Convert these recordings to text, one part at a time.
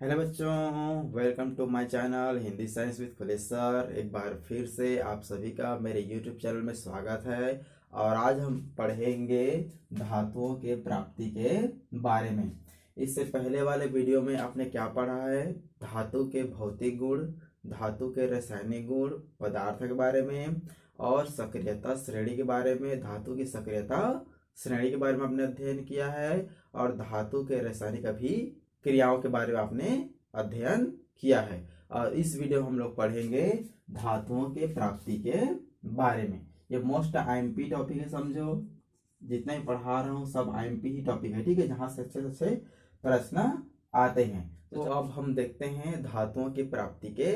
Hello बच्चों, welcome to my channel Hindi science with Phulesh sir. एक बार फिर से आप सभी का मेरे यूट्यूब चैनल में स्वागत है। और आज हम पढ़ेंगे धातुओं के प्राप्ति के बारे में। इससे पहले वाले वीडियो में आपने क्या पढ़ा है? धातु के भौतिक गुण, धातु के रासायनिक गुण, पदार्थ के बारे में और सक्रियता श्रेणी के बारे में। धातु की सक्रियता श्रेणी के बारे में आपने अध्ययन किया है और धातु के रासायनिक भी क्रियाओं के बारे में आपने अध्ययन किया है। और इस वीडियो में हम लोग पढ़ेंगे धातुओं के प्राप्ति के बारे में। ये मोस्ट आईएमपी टॉपिक है, समझो। जितना ही पढ़ा रहा हूँ सब आईएमपी ही टॉपिक है, ठीक है, जहाँ से अच्छे अच्छे प्रश्न आते हैं। तो अब हम देखते हैं धातुओं की प्राप्ति के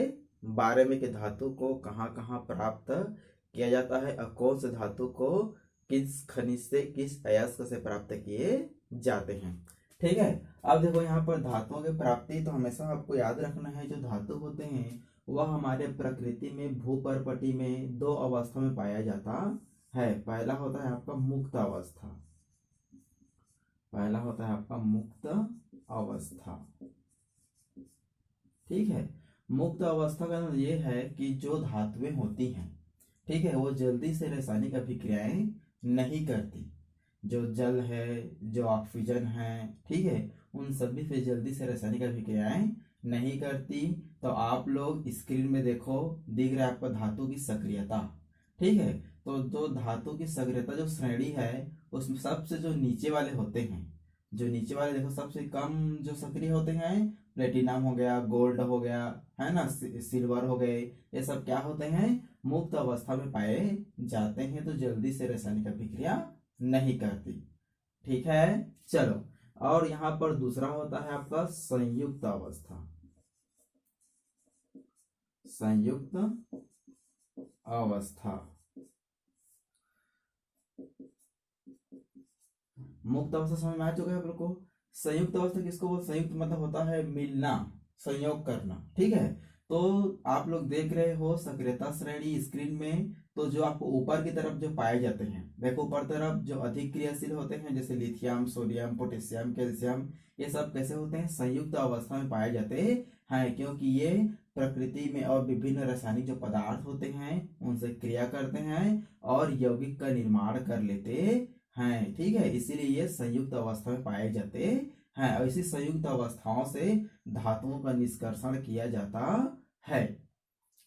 बारे में कि धातु को कहाँ कहाँ प्राप्त किया जाता है और कौन से धातु को किस खनिज से, किस अयस्क से प्राप्त किए जाते हैं। ठीक है। अब देखो यहाँ पर धातुओं की प्राप्ति तो हमेशा आपको याद रखना है, जो धातु होते हैं वह हमारे प्रकृति में भूपर्पटी में दो अवस्था में पाया जाता है। पहला होता है आपका मुक्त अवस्था, पहला होता है आपका मुक्त अवस्था। ठीक है। मुक्त अवस्था का मतलब ये है कि जो धातुएं होती हैं, ठीक है, वो जल्दी से रासायनिक अभिक्रियाएं नहीं करती। जो जल है, जो ऑक्सीजन है, ठीक है, उन सभी से जल्दी से रासायनिक अभिक्रियाएं नहीं करती। तो आप लोग स्क्रीन में देखो, दिख रहा है आपको धातु की सक्रियता। ठीक है। तो जो धातु की सक्रियता जो श्रेणी है उसमें सबसे जो नीचे वाले होते हैं, जो नीचे वाले देखो सबसे कम जो सक्रिय होते हैं, प्लेटिनम हो गया, गोल्ड हो गया, है ना, सिल्वर हो गए, ये सब क्या होते हैं? मुक्त अवस्था में पाए जाते हैं। तो जल्दी से रासायनिक अभिक्रिया नहीं करती। ठीक है। चलो, और यहां पर दूसरा होता है आपका संयुक्त अवस्था। संयुक्त अवस्था, मुक्त अवस्था समझ में आ चुका है आप लोग को। संयुक्त अवस्था किसको बोल? संयुक्त मतलब होता है मिलना, संयोग करना। ठीक है। तो आप लोग देख रहे हो सक्रियता श्रेणी स्क्रीन में। तो जो आपको ऊपर की तरफ जो पाए जाते हैं, देखो ऊपर तरफ जो अधिक क्रियाशील होते हैं जैसे लिथियम, सोडियम, पोटेशियम, कैल्शियम, ये सब कैसे होते हैं? संयुक्त अवस्था में पाए जाते हैं, क्योंकि ये प्रकृति में और विभिन्न रासायनिक जो पदार्थ होते हैं उनसे क्रिया करते हैं और यौगिक का निर्माण कर लेते हैं। ठीक है, इसीलिए ये संयुक्त अवस्था में पाए जाते हैं। और इसी संयुक्त अवस्थाओं से धातुओं का निष्कर्षण किया जाता है।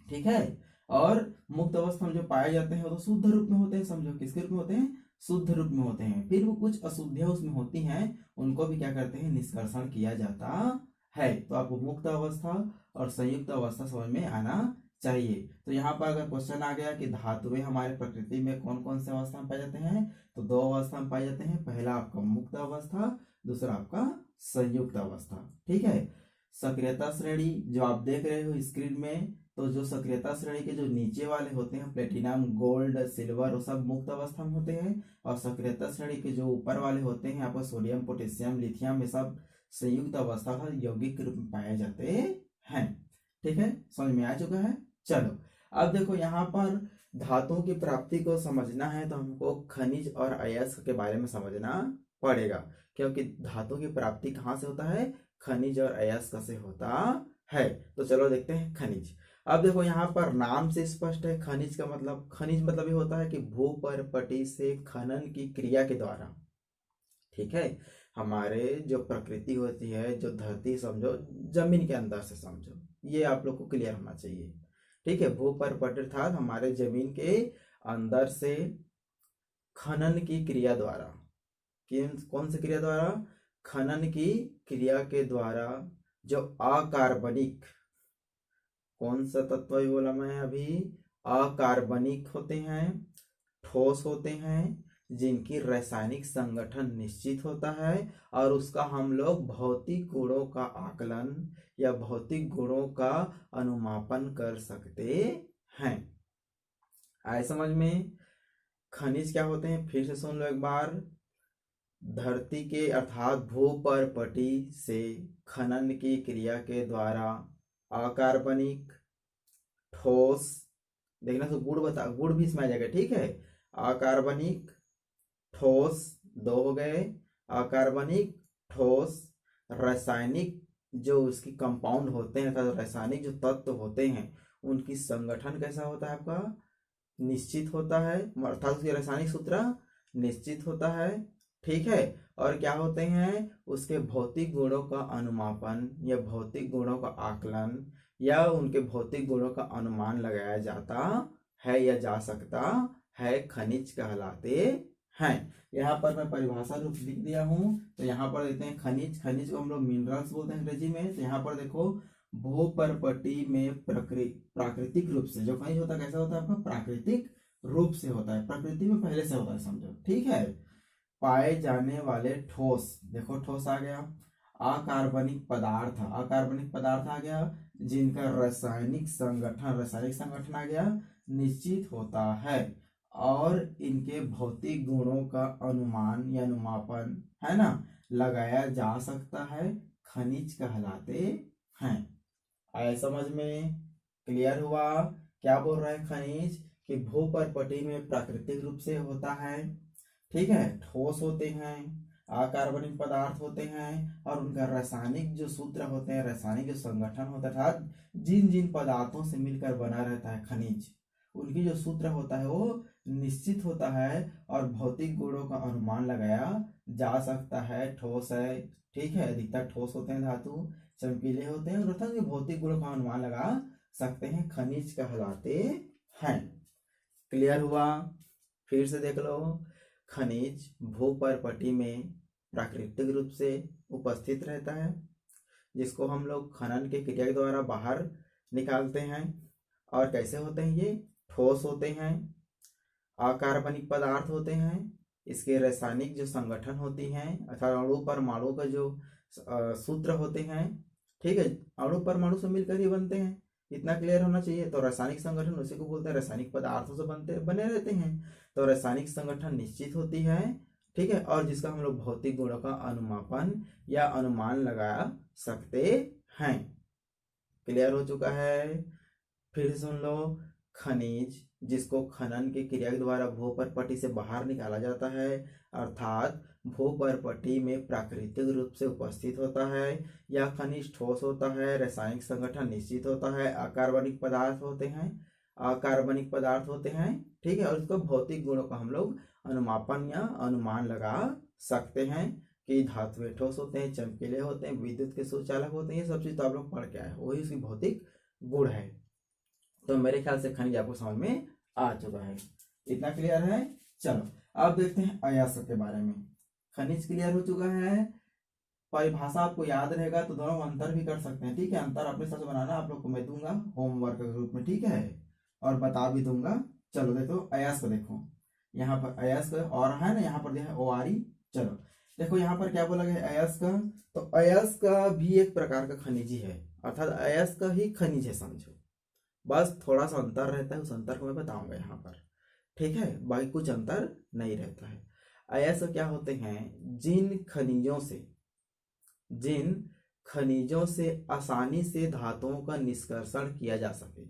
ठीक है। और मुक्त अवस्था में जो पाए जाते हैं वो तो शुद्ध रूप में होते हैं। समझो किसके रूप में होते हैं? शुद्ध रूप में होते हैं। फिर वो कुछ अशुद्धियां उसमें होती हैं, उनको भी क्या करते हैं? निष्कर्षण किया जाता है। तो आपको मुक्त अवस्था और संयुक्त अवस्था समझ में आना चाहिए। तो यहाँ पर अगर क्वेश्चन आ गया कि धातुएं हमारे प्रकृति में कौन कौन से अवस्था में पाए जाते हैं, तो दो अवस्था में पाए जाते हैं। पहला आपका मुक्त अवस्था, दूसरा आपका संयुक्त अवस्था। ठीक है। सक्रियता श्रेणी जो आप देख रहे हो स्क्रीन में, तो जो सक्रियता श्रेणी के जो नीचे वाले होते हैं प्लेटिनम, गोल्ड, सिल्वर, वो सब मुक्त अवस्था में होते हैं। और सक्रियता श्रेणी के जो ऊपर वाले होते हैं आपको सोडियम, पोटेशियम, लिथियम, ये सब संयुक्त अवस्था का यौगिक रूप में पाए जाते हैं। ठीक है, समझ में आ चुका है। चलो, अब देखो यहाँ पर धातुओं की प्राप्ति को समझना है तो हमको खनिज और अयस्क के बारे में समझना पड़ेगा, क्योंकि धातु की प्राप्ति कहाँ से होता है? खनिज और अयस्क से होता है। तो चलो देखते हैं खनिज। अब देखो यहाँ पर नाम से स्पष्ट है, खनिज का मतलब, खनिज मतलब ये होता है कि भूपर्पटी से खनन की क्रिया के द्वारा, ठीक है, हमारे जो प्रकृति होती है, जो धरती समझो, जमीन के अंदर से समझो, ये आप लोग को क्लियर होना चाहिए। ठीक है, भूपर्पट अर्थात हमारे जमीन के अंदर से खनन की क्रिया द्वारा, कौन सी क्रिया द्वारा? खनन की क्रिया के द्वारा जो अकार्बनिक, कौन सा तत्व बोला मैं अभी? अकार्बनिक होते हैं, ठोस होते हैं, जिनकी रासायनिक संगठन निश्चित होता है और उसका हम लोग भौतिक गुणों का आकलन या भौतिक गुणों का अनुमापन कर सकते हैं। आए समझ में? खनिज क्या होते हैं फिर से सुन लो एक बार। धरती के अर्थात भूपर्पटी से खनन की क्रिया के द्वारा अकार्बनिक, ठोस, देखना तो गुड़ बता, गुड़ भी इसमें आ जाएगा। ठीक है, अकार्बनिक, ठोस, दो हो गए, अकार्बनिक, ठोस, रासायनिक जो उसकी कंपाउंड होते हैं अर्थात रासायनिक जो तत्व होते हैं उनकी संगठन कैसा होता है आपका, निश्चित होता है, अर्थात उसके रासायनिक सूत्र निश्चित होता है। ठीक है, और क्या होते हैं, उसके भौतिक गुणों का अनुमापन या भौतिक गुणों का आकलन या उनके भौतिक गुणों का अनुमान लगाया जाता है या जा सकता है, खनिज कहलाते हैं। यहाँ पर मैं परिभाषा रूप लिख दिया हूँ, तो यहाँ पर देते हैं खनिज, खनिज को हम लोग मिनरल्स बोलते हैं अंग्रेजी में। तो यहाँ पर देखो भूपर्पटी में प्राकृतिक रूप से जो खनिज होता है कैसा होता है आपका, प्राकृतिक रूप से होता है, प्रकृति में पहले से होता है समझो। ठीक है, पाए जाने वाले ठोस, देखो ठोस आ गया, अकार्बनिक पदार्थ, अकार्बनिक पदार्थ आ गया, जिनका रासायनिक संगठन आ गया, निश्चित होता है, और इनके भौतिक गुणों का अनुमान या अनुमापन है ना लगाया जा सकता है, खनिज कहलाते हैं। आया समझ में, क्लियर हुआ। क्या बोल रहा है खनिज, कि भूपर्पटी में प्राकृतिक रूप से होता है, ठीक है, ठोस होते हैं, अकार्बनिक पदार्थ होते हैं, और उनका रासायनिक जो सूत्र होते हैं, रासायनिक जो संगठन होता है, जिन जिन पदार्थों से मिलकर बना रहता है खनिज, उनकी जो सूत्र होता है वो निश्चित होता है, और भौतिक गुणों का अनुमान लगाया जा सकता है, ठोस है, ठीक है, अधिकतर ठोस होते हैं धातु, चमकीले होते हैं, और अर्थात के भौतिक गुणों का अनुमान लगा सकते हैं, खनिज कहलाते हैं। क्लियर हुआ। फिर से देख लो, खनिज भूपर्पटी में प्राकृतिक रूप से उपस्थित रहता है, जिसको हम लोग खनन के क्रिया के द्वारा बाहर निकालते हैं, और कैसे होते हैं ये, ठोस होते हैं, अकार्बनिक पदार्थ होते हैं, इसके रासायनिक जो संगठन होती हैं अर्थात अणु परमाणु का जो सूत्र होते हैं, ठीक है, अणु परमाणु से मिलकर ही बनते हैं, इतना क्लियर होना चाहिए। तो रासायनिक संगठन उसी को बोलते हैं, रासायनिक पदार्थों से बने रहते हैं, तो रासायनिक संगठन निश्चित होती है, ठीक है, और जिसका हम लोग भौतिक गुणों का अनुमापन या अनुमान लगा सकते हैं। क्लियर हो चुका है। फिर सुन लो, खनिज जिसको खनन की क्रिया के द्वारा भूपर्पटी से बाहर निकाला जाता है, अर्थात भूपर्पटी में प्राकृतिक रूप से उपस्थित होता है, या खनिज ठोस होता है, रासायनिक संगठन निश्चित होता है, अकार्बनिक पदार्थ होते हैं, ठीक है, और उसको भौतिक गुणों का हम लोग अनुमापन या अनुमान लगा सकते हैं, कि धातुएं ठोस होते हैं, चमकीले होते हैं, विद्युत के सुचालक होते हैं, ये सब चीज तो आप लोग पढ़ के आए, वही उसकी भौतिक गुण है। तो मेरे ख्याल से खनिज आपको समझ में आ चुका है, इतना क्लियर है। चलो अब देखते हैं अयस्क के बारे में। खनिज क्लियर हो चुका है, परिभाषा आपको याद रहेगा तो दोनों अंतर भी कर सकते हैं, ठीक है, अंतर अपने हिसाब से बनाना, आप लोग को मैं दूंगा होमवर्क के रूप में, ठीक है, और बता भी दूंगा। चलो देखो अयस्क, देखो यहाँ पर अयस्क और है ना, यहाँ पर जो है ओआरी। चलो देखो यहाँ पर क्या बोला गया अयस्क, तो अयस्क भी एक प्रकार का खनिज ही है, अर्थात अयस्क ही खनिज है समझो, बस थोड़ा सा अंतर रहता है, उस अंतर को मैं बताऊंगा यहाँ पर, ठीक है, बाकी कुछ अंतर नहीं रहता है। अयस्क क्या होते हैं, जिन खनिजों से आसानी से धातुओं का निष्कर्षण किया जा सके।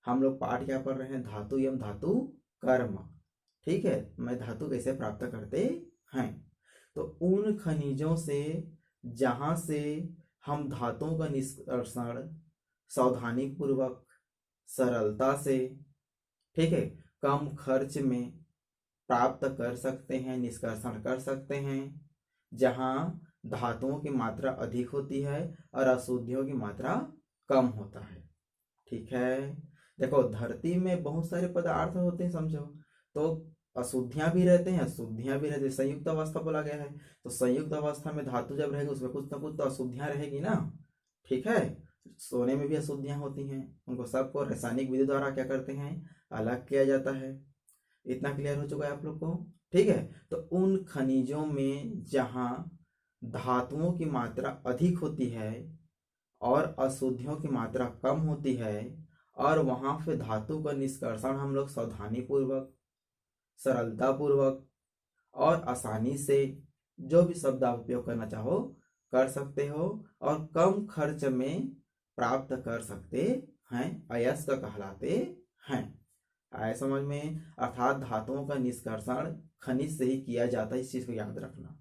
हम लोग पाठ क्या पढ़ रहे हैं, धातु एवं धातु कर्म, ठीक है, मैं धातु कैसे प्राप्त करते हैं, तो उन खनिजों से जहां से हम धातुओं का निष्कर्षण सावधानी पूर्वक, सरलता से, ठीक है, कम खर्च में प्राप्त कर सकते हैं, निष्कर्षण कर सकते हैं, जहां धातुओं की मात्रा अधिक होती है और अशुद्धियों की मात्रा कम होता है, ठीक है। देखो धरती में बहुत सारे पदार्थ होते हैं समझो, तो अशुद्धियां भी रहते हैं, शुद्धियां भी रहती है, संयुक्त अवस्था बोला गया है, तो संयुक्त अवस्था में धातु जब रहेगी उसमें कुछ ना कुछ तो अशुद्धियां रहेगी ना, ठीक है, सोने में भी अशुद्धियां होती हैं, उनको सबको रासायनिक विधि द्वारा क्या करते हैं, अलग किया जाता है। इतना क्लियर हो चुका है आप लोग को, ठीक है। तो उन खनिजों में जहां धातुओं की मात्रा अधिक होती है और अशुद्धियों की मात्रा कम होती है, और वहां पे धातु का निष्कर्षण हम लोग सावधानी पूर्वक, सरलता पूर्वक और आसानी से, जो भी शब्द आप उपयोग करना चाहो कर सकते हो, और कम खर्च में प्राप्त कर सकते हैं, अयस्क कहलाते हैं। आए समझ में, अर्थात धातुओं का निष्कर्षण खनिज से ही किया जाता है, इस चीज को याद रखना,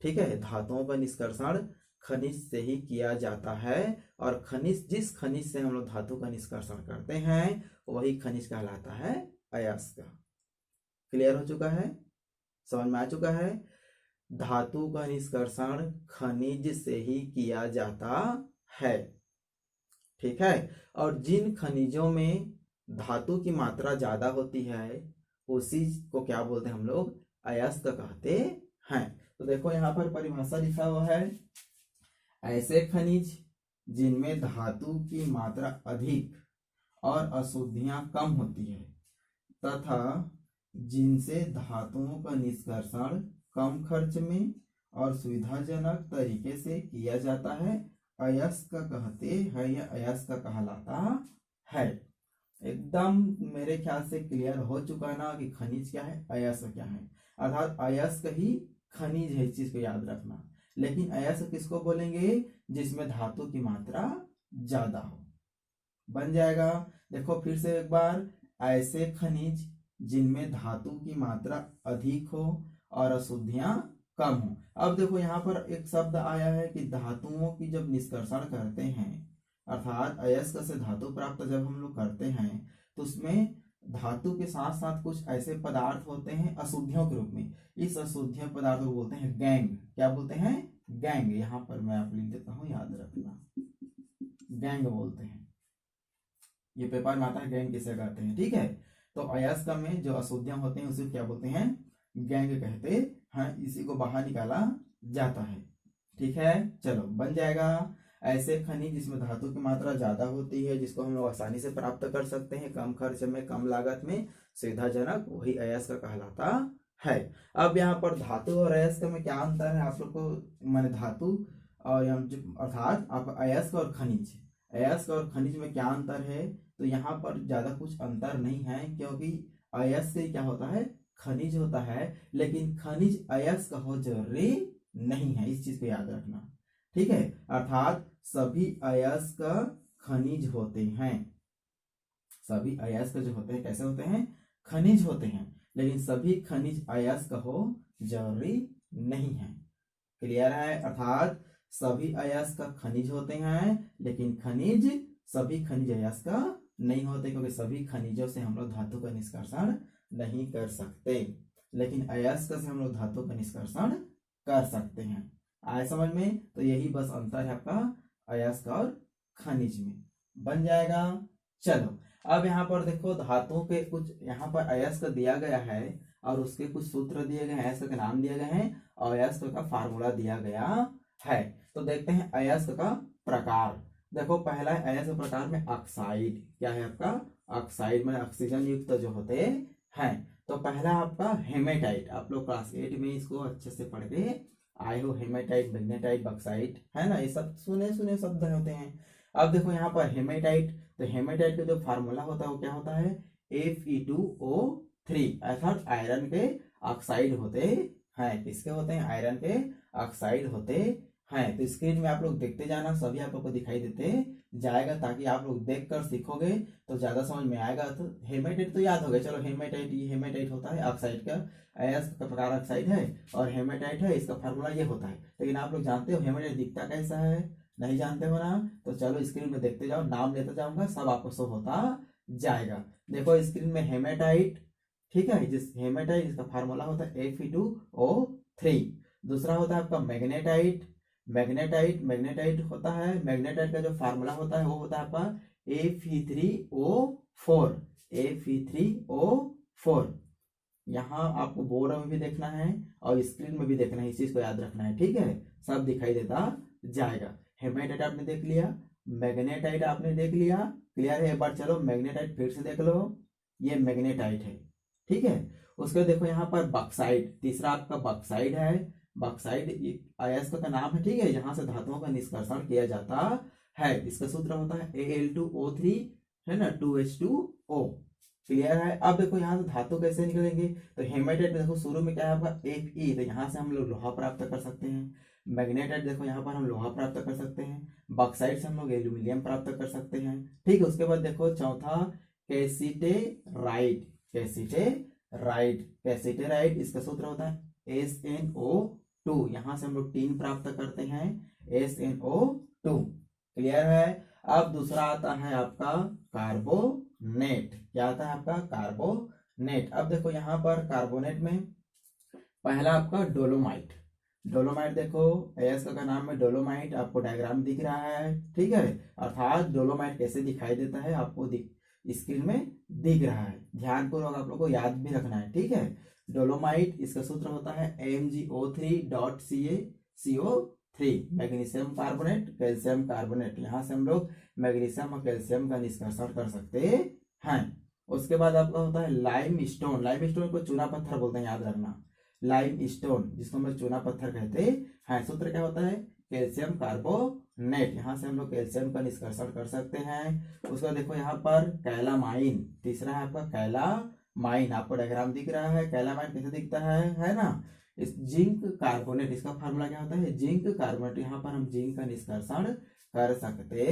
ठीक है, धातुओं का निष्कर्षण खनिज से ही किया जाता है, और खनिज, जिस खनिज से हम लोग धातु का निष्कर्षण करते हैं वही खनिज कहलाता है अयस्क। क्लियर हो चुका है, समझ में आ चुका है। धातु का निष्कर्षण खनिज से ही किया जाता है, ठीक है। और जिन खनिजों में धातु की मात्रा ज्यादा होती है उसी को क्या बोलते हैं हम लोग, अयस्क कहते हैं। तो देखो यहाँ पर परिभाषा लिखा हुआ है, ऐसे खनिज जिनमें धातु की मात्रा अधिक और अशुद्धियां कम होती है तथा जिनसे धातुओं का निष्कर्षण कम खर्च में और सुविधाजनक तरीके से किया जाता है, अयस्क कहते हैं या अयस्क कहलाता है। एकदम मेरे ख्याल से क्लियर हो चुका है ना कि खनिज क्या है, अयस्क क्या है। अर्थात अयस्क ही खनिज है, इस चीज को याद रखना। लेकिन अयस्क किसको बोलेंगे, जिसमें धातु की मात्रा ज्यादा हो। बन जाएगा। देखो फिर से एक बार, ऐसे खनिज जिनमें धातु की मात्रा अधिक हो और अशुद्धियां कम हो। अब देखो यहाँ पर एक शब्द आया है कि धातुओं की जब निष्कर्षण करते हैं, अर्थात अयस्क से धातु प्राप्त जब हम लोग करते हैं तो उसमें धातु के साथ साथ कुछ ऐसे पदार्थ होते हैं अशुद्धियों के रूप में। इस अशुद्ध पदार्थ को बोलते हैं गैंग। क्या बोलते हैं, गैंग। यहाँ पर मैं आप लिख देता हूँ, याद रखना, गैंग बोलते हैं। ये पेपर में आता है गैंग किसे कहते हैं, ठीक है। तो अयस्क में जो अशुद्धियां होते हैं उसे क्या बोलते हैं, गैंग कहते हैं। इसी को बाहर निकाला जाता है, ठीक है। चलो बन जाएगा। ऐसे खनिज जिसमें धातु की मात्रा ज्यादा होती है, जिसको हम लोग आसानी से प्राप्त कर सकते हैं, कम खर्च में, कम लागत में, सुविधाजनक, वही अयस्क कहलाता है। अब यहाँ पर धातु और अयस्क में क्या अंतर है आप लोग को, माने धातु और अर्थात आप अयस्क और खनिज, अयस्क और खनिज में क्या अंतर है। तो यहाँ पर ज्यादा कुछ अंतर नहीं है, क्योंकि अयस्क क्या होता है, खनिज होता है, लेकिन खनिज अयस्क हो जरूरी नहीं है, इस चीज को याद रखना, ठीक है। अर्थात सभी अयस्क खनिज होते हैं, सभी अयस्क जो होते हैं कैसे होते हैं, खनिज होते हैं, लेकिन सभी खनिज अयस्क हो जरूरी नहीं है। क्लियर है। अर्थात सभी अयस्क खनिज होते हैं, लेकिन खनिज, सभी खनिज अयस्क नहीं होते, क्योंकि सभी खनिजों से हम लोग धातु का निष्कर्षण नहीं कर सकते, लेकिन अयस्क से हम लोग धातु का निष्कर्षण कर सकते हैं। आए समझ में। तो यही बस अंतर है आपका अयस्क और खनिज में। बन जाएगा। चलो अब यहाँ पर देखो, धातुओं के कुछ यहाँ पर अयस्क दिया गया है और उसके कुछ सूत्र दिए गए हैं, अयस्क के नाम दिए गए हैं और अयस्क का फार्मूला दिया गया है। तो देखते हैं अयस्क का प्रकार। देखो पहला है अयस्क प्रकार में ऑक्साइड। क्या है आपका, ऑक्साइड में ऑक्सीजन युक्त जो होते हैं। तो पहला आपका हेमेटाइट, आप लोग क्लास 8 में इसको अच्छे से पढ़ के आए हो, हेमेटाइट, मैग्नेटाइट, बॉक्साइट, है ना, ये सब सुने सुने शब्द होते हैं। अब देखो यहाँ पर हेमेटाइट, तो हेमेटाइट का जो फार्मूला होता है वो क्या होता है, Fe2O3, अर्थात आयरन के ऑक्साइड होते हैं। किसके होते हैं, आयरन के ऑक्साइड होते हैं। तो स्क्रीन में आप लोग देखते जाना, सभी आप लोग को दिखाई देते जाएगा, ताकि आप लोग देखकर सीखोगे तो ज्यादा समझ में आएगा। तो हेमेटाइट तो याद हो गया, चलो हेमेटाइट, ये हेमेटाइट होता है ऑक्साइड का, अयस्क का प्रकार ऑक्साइड है और हेमेटाइट है, इसका फार्मूला ये होता है। लेकिन आप लोग जानते हो हेमेटाइट दिखता कैसा है, नहीं जानते हो ना, तो चलो स्क्रीन में देखते जाओ, नाम लेते जाऊंगा, सब आपको शो होता जाएगा। देखो स्क्रीन में हेमेटाइट, ठीक है, जिस हेमेटाइट इसका फार्मूला होता है Fe2O3। दूसरा होता है आपका मैग्नेटाइट, मैग्नेटाइट, मैग्नेटाइट होता है, मैग्नेटाइट का जो फार्मूला होता है वो होता है आपका Fe3O4, Fe3O4। यहाँ आपको बोर्ड में भी देखना है और स्क्रीन में भी देखना है, इस चीज को याद रखना है, ठीक है, सब दिखाई देता जाएगा। हेमेटाइट आपने देख लिया, मैग्नेटाइट आपने देख लिया, क्लियर है। एक बार चलो मैग्नेटाइट फिर से देख लो, ये मैग्नेटाइट है, ठीक है। उसके देखो यहाँ पर बॉक्साइट, तीसरा आपका बॉक्साइट है। बॉक्साइट अयस्क का नाम है, ठीक है, जहां से धातुओं का निष्कर्षण किया जाता है। इसका सूत्र होता है Al2O3, है ना, 2H2O। क्लियर है। अब देखो यहाँ से धातु कैसे निकलेंगे, तो हेमेटाइट देखो शुरू में क्या है आपका Fe, तो यहाँ से हम लोग लोहा प्राप्त कर सकते हैं। मैग्नेटाइट देखो यहाँ पर हम लोहा प्राप्त कर सकते हैं। बॉक्साइट से हम लोग एल्यूमिनियम प्राप्त कर सकते हैं, ठीक है। उसके बाद देखो चौथा कैसिटेराइट, कैसिटेराइट, कैसिटेराइट, इसका सूत्र होता है SnO2, यहाँ से हम लोग टीन प्राप्त करते हैं। SNO2। क्लियर है। अब दूसरा आता है आपका कार्बोनेट। क्या आता है आपका? कार्बोनेट। अब देखो यहाँ पर कार्बोनेट में पहला आपका डोलोमाइट। डोलोमाइट देखो, एस का नाम है डोलोमाइट, आपको डायग्राम दिख रहा है, ठीक है। अर्थात डोलोमाइट कैसे दिखाई देता है आपको स्क्रीन में दिख रहा है। ध्यानपूर्वक आप लोग को याद भी रखना है, ठीक है। डोलोमाइट, इसका सूत्र होता है MgO3.CaCO3। Magnesium carbonate, calcium carbonate. यहाँ से हम लोग मैग्नीशियम और कैल्शियम का निष्कर्षण कर सकते हैं। उसके बाद आपका होता है लाइम स्टोन। लाइम स्टोन को चूना पत्थर बोलते हैं, याद रखना। लाइम स्टोन, जिसको हम लोग चूना पत्थर कहते हैं। सूत्र क्या होता है? Calcium carbonate. यहाँ से हम लोग कैल्शियम का निष्कर्षण कर सकते हैं। उसका देखो यहाँ पर कैलामाइन। तीसरा है आपका कैलामाइन, आपको डायग्राम दिख रहा है। कैलामाइन कैसे दिखता है ना? इस जिंक कार्बोनेट, इसका फार्मूला क्या होता है? Zinc carbonate. यहाँ पर हम जिंक का निष्कर्षण कर सकते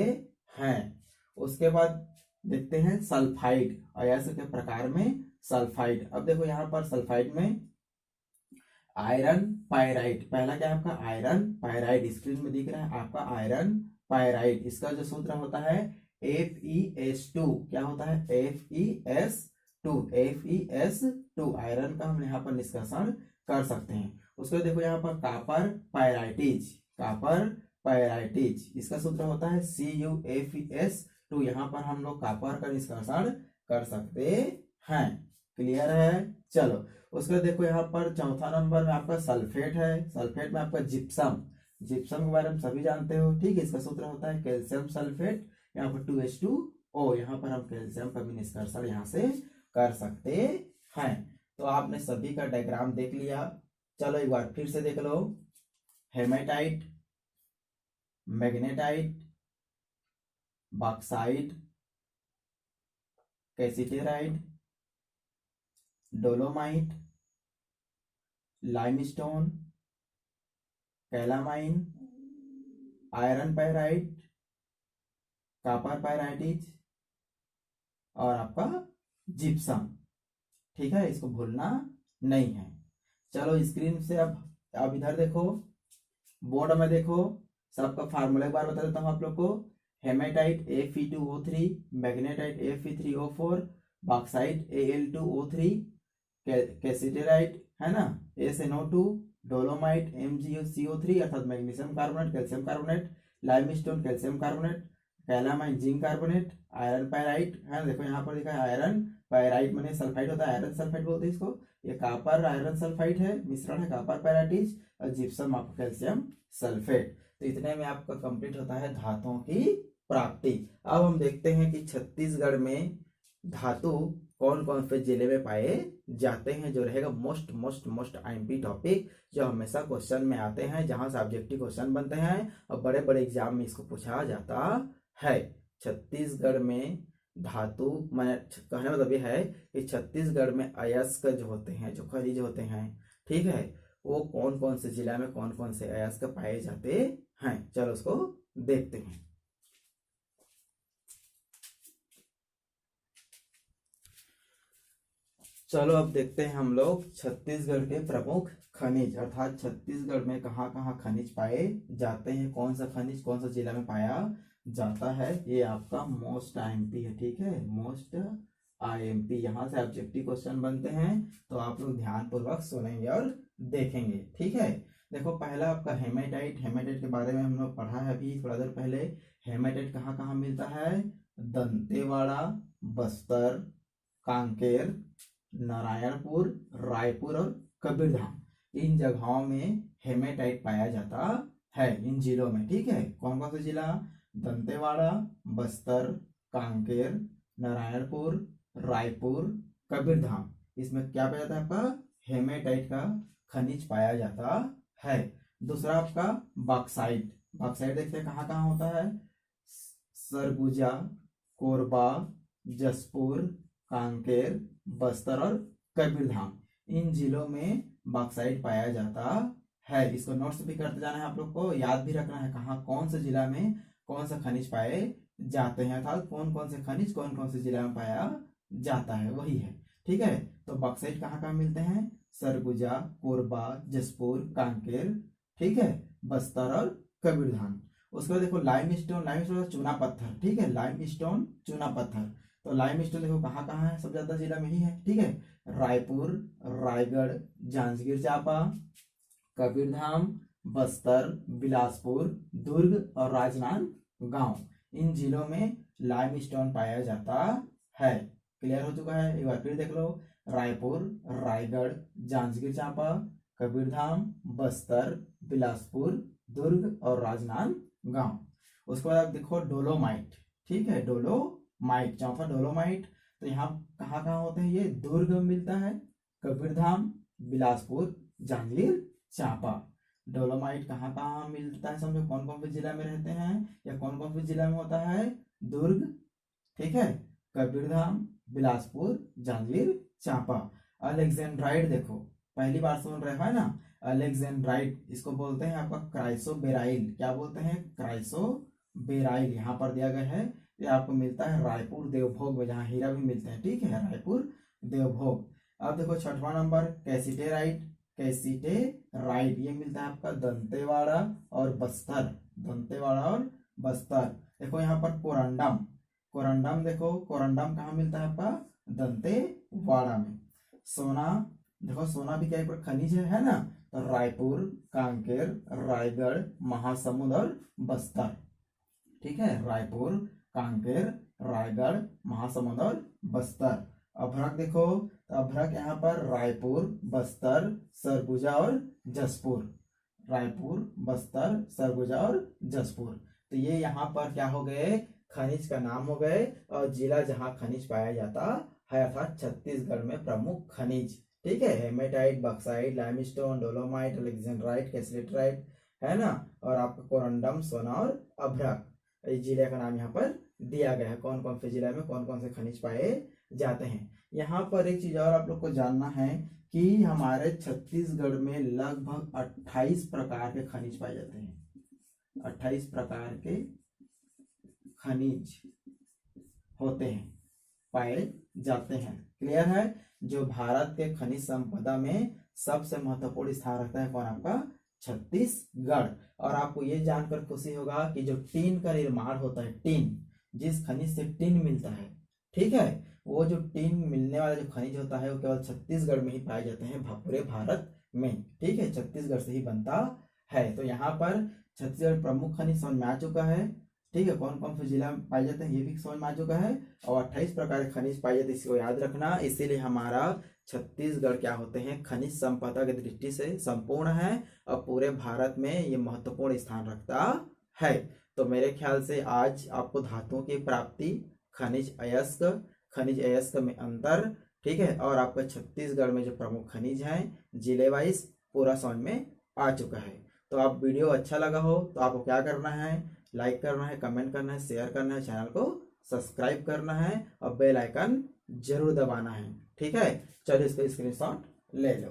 हैं। उसके बाद देखते हैं सल्फाइड, अयस्क के प्रकार में सल्फाइड। अब देखो यहाँ पर सल्फाइड में आयरन पायराइड। पहला क्या है आपका? Iron pyrite. स्क्रीन में दिख रहा है आपका आयरन पायराइड। इसका जो सूत्र होता है FeS2। क्या होता है? FeS2। FeS2 आयरन का हम यहाँ पर निष्कर्षण कर सकते हैं। उसको देखो यहाँ पर कापर पायराइटिज। कापर पायराइटिज, इसका सूत्र होता है CuFeS2। यहाँ पर हम लोग कापर का निष्कर्षण कर सकते हैं। क्लियर है। चलो उसका देखो यहाँ पर चौथा नंबर में आपका सल्फेट है। सल्फेट में आपका जिप्सम। जिप्सम के बारे में सभी जानते हो, ठीक है। इसका सूत्र होता है कैल्शियम सल्फेट, यहाँ पर 2H2O। यहाँ पर हम कैल्शियम का भी निष्कर्षण यहाँ से कर सकते हैं। तो आपने सभी का डायग्राम देख लिया। चलो एक बार फिर से देख लो। Hematite, magnetite, bauxite, cassiterite, dolomite, limestone, calamine, iron pyrite, copper pyrites और आपका जिप्सम, ठीक है। इसको भूलना नहीं है। चलो स्क्रीन से अब इधर देखो, बोर्ड में देखो। सबका फार्मूला एक बार बता देता हूँ आप लोग को। Haematite Fe2O3, magnetite Fe3O4, bauxite Al2O3, कैसिटेराइट है ना SNO2, डोलोमाइट MgCO3 अर्थात magnesium carbonate calcium carbonate, limestone calcium carbonate, calamine zinc carbonate, iron pyrite है। देखो यहाँ पर लिखा है आयरन पायराइट, माने सल्फाइड होता है, आयरन सल्फाइड बोलते हैं इसको। ये कापर आयरन सल्फाइड है, मिश्रण है कापर पायराइटिज, और जिप्सम आपका कैल्शियम सल्फेट। तो इतने में आपका कंप्लीट होता है धातुओं की प्राप्ति। अब हम देखते हैं कि छत्तीसगढ़ में धातु कौन कौन से जिले में पाए जाते हैं, जो रहेगा most most most IMP topic, जो हमेशा क्वेश्चन में आते हैं, जहां से ऑब्जेक्टिव क्वेश्चन बनते हैं और बड़े बड़े एग्जाम में इसको पूछा जाता है। छत्तीसगढ़ में धातु, मैंने कहने मतलब ये है कि छत्तीसगढ़ में अयस्क जो होते हैं, जो खनिज होते हैं, ठीक है, वो कौन कौन से जिला में कौन कौन से अयस्क पाए जाते हैं। चलो उसको देखते हैं। चलो अब देखते हैं हम लोग छत्तीसगढ़ के प्रमुख खनिज, अर्थात छत्तीसगढ़ में कहाँ कहाँ खनिज पाए जाते हैं, कौन सा खनिज कौन सा जिला में पाया जाता है। ये आपका मोस्ट IMP है, ठीक है, मोस्ट IMP। यहाँ से ऑब्जेक्टिव क्वेश्चन बनते हैं, तो आप लोग ध्यान पूर्वक सुनेंगे और देखेंगे, ठीक है। देखो पहला आपका हेमेटाइट। हेमेटाइट के बारे में हम लोग पढ़ा है अभी थोड़ा देर पहले। हेमेटाइट कहाँ कहाँ मिलता है? दंतेवाड़ा, बस्तर, कांकेर, नारायणपुर, रायपुर और कबीरधाम, इन जगहों में हेमेटाइट पाया जाता है, इन जिलों में, ठीक है। कौन कौन से जिला? दंतेवाड़ा, बस्तर, कांकेर, नारायणपुर, रायपुर, कबीरधाम। इसमें क्या पाया जाता है? आपका हेमेटाइट का खनिज पाया जाता है। दूसरा आपका बॉक्साइट। बॉक्साइट देखते हैं कहाँ कहाँ होता है? सरगुजा, कोरबा, जसपुर, कांकेर, बस्तर और कबीरधाम, इन जिलों में बॉक्साइट पाया जाता है। इसको नोट्स भी करते जाना है आप लोग को, याद भी रखना है कहाँ कौन से जिला में कौन सा खनिज पाए जाते हैं, अर्थात कौन कौन से खनिज कौन कौन से जिला में पाया जाता है, वही है, ठीक है। तो बॉक्साइट कहाँ कहाँ मिलते हैं? सरगुजा, कोरबा, जसपुर, कांकेर, ठीक है, बस्तर और कबीरधाम। उसके बाद देखो लाइमस्टोन, लाइमस्टोन चूना पत्थर, ठीक है, लाइमस्टोन चूना पत्थर। तो लाइमस्टोन देखो कहाँ कहाँ है, सबसे ज्यादा जिला में ही है, ठीक है, रायपुर, रायगढ़, जांजगीर चांपा, कबीरधाम, बस्तर, बिलासपुर, दुर्ग और राजनांदगांव, इन जिलों में लाइमस्टोन पाया जाता है। क्लियर हो चुका है। एक बार फिर देख लो, रायपुर, रायगढ़, जांजगीर चांपा, कबीरधाम, बस्तर, बिलासपुर, दुर्ग और राजनांदगांव। उसके बाद आप देखो डोलोमाइट, ठीक है, डोलोमाइट, चौथा डोलोमाइट। तो यहाँ कहाँ कहाँ होते हैं ये, दुर्ग में मिलता है, कबीरधाम, बिलासपुर, जांजगीर चांपा। डोलोमाइट कहाँ कहाँ मिलता है, समझो कौन कौन से जिला में रहते हैं या कौन कौन से जिला में होता है, दुर्ग, ठीक है, कबीरधाम, बिलासपुर, जांजगीर चांपा। अलेक्जेंड्राइड देखो पहली बार सुन रहे हो ना, अलेक्जेंड्राइड, इसको बोलते हैं आपका क्राइसोबेराइल, क्या बोलते हैं, क्राइसोबेराइल, यहाँ पर दिया गया है। ये आपको मिलता है रायपुर देवभोग में, जहाँ हीरा भी मिलते हैं, ठीक है, रायपुर देवभोग। अब देखो छठवां नंबर कैसिटेराइट, कैसिटेराइट ये मिलता है आपका दंतेवाड़ा और बस्तर, दंतेवाड़ा और बस्तर। देखो यहाँ पर कोरंडम, कोरंडम देखो, कोरंडम कहाँ मिलता है आपका, दंतेवाड़ा में। सोना देखो, सोना भी क्या एक खनिज है ना, तो रायपुर, कांकेर, रायगढ़, महासमुंद और बस्तर, ठीक है, रायपुर, कांकेर, रायगढ़, महासमुंद और बस्तर। अभ्रक देखो, तो अभ्रक यहाँ पर रायपुर, बस्तर, सरगुजा और जसपुर, रायपुर, बस्तर, सरगुजा और जसपुर। तो ये यहाँ पर क्या हो गए, खनिज का नाम हो गए और जिला जहाँ खनिज पाया जाता है, अर्थात छत्तीसगढ़ में प्रमुख खनिज, ठीक है, hematite, bauxite, limestone, dolomite, alexandrite, cassiterite, है ना, और आपका कोरंडम, सोना और अभ्रक, इस जिले का नाम यहाँ पर दिया गया है, कौन कौन से जिले में कौन कौन से खनिज पाए जाते हैं। यहाँ पर एक चीज और आप लोग को जानना है कि हमारे छत्तीसगढ़ में लगभग 28 प्रकार के खनिज पाए जाते हैं, 28 प्रकार के खनिज होते हैं, पाए जाते हैं। क्लियर है। जो भारत के खनिज संपदा में सबसे महत्वपूर्ण स्थान रखता है कौन, आपका छत्तीसगढ़। और आपको ये जानकर खुशी होगा कि जो टीन का निर्माण होता है, टीन, जिस खनिज से टीन मिलता है, ठीक है, वो जो टीन मिलने वाला जो खनिज होता है वो केवल छत्तीसगढ़ में ही पाए जाते हैं पूरे भारत में, ठीक है, छत्तीसगढ़ से ही बनता है। तो यहाँ पर छत्तीसगढ़ प्रमुख खनिज समझ में आ चुका है, ठीक है, कौन कौन से जिला में पाए जाते हैं ये भी समझ में आ चुका है, और 28 प्रकार के खनिज पाए जाते हैं, इसको याद रखना। इसीलिए हमारा छत्तीसगढ़ क्या होते हैं, खनिज संपदा की दृष्टि से संपूर्ण है और पूरे भारत में ये महत्वपूर्ण स्थान रखता है। तो मेरे ख्याल से आज आपको धातुओं की प्राप्ति, खनिज अयस्क में अंतर, ठीक है, और आपका छत्तीसगढ़ में जो प्रमुख खनिज हैं जिले वाइज पूरा समझ में आ चुका है। तो आप वीडियो अच्छा लगा हो तो आपको क्या करना है, लाइक करना है, कमेंट करना है, शेयर करना है, चैनल को सब्सक्राइब करना है और बेल आइकन जरूर दबाना है, ठीक है। चलिए इसका स्क्रीनशॉट ले लो।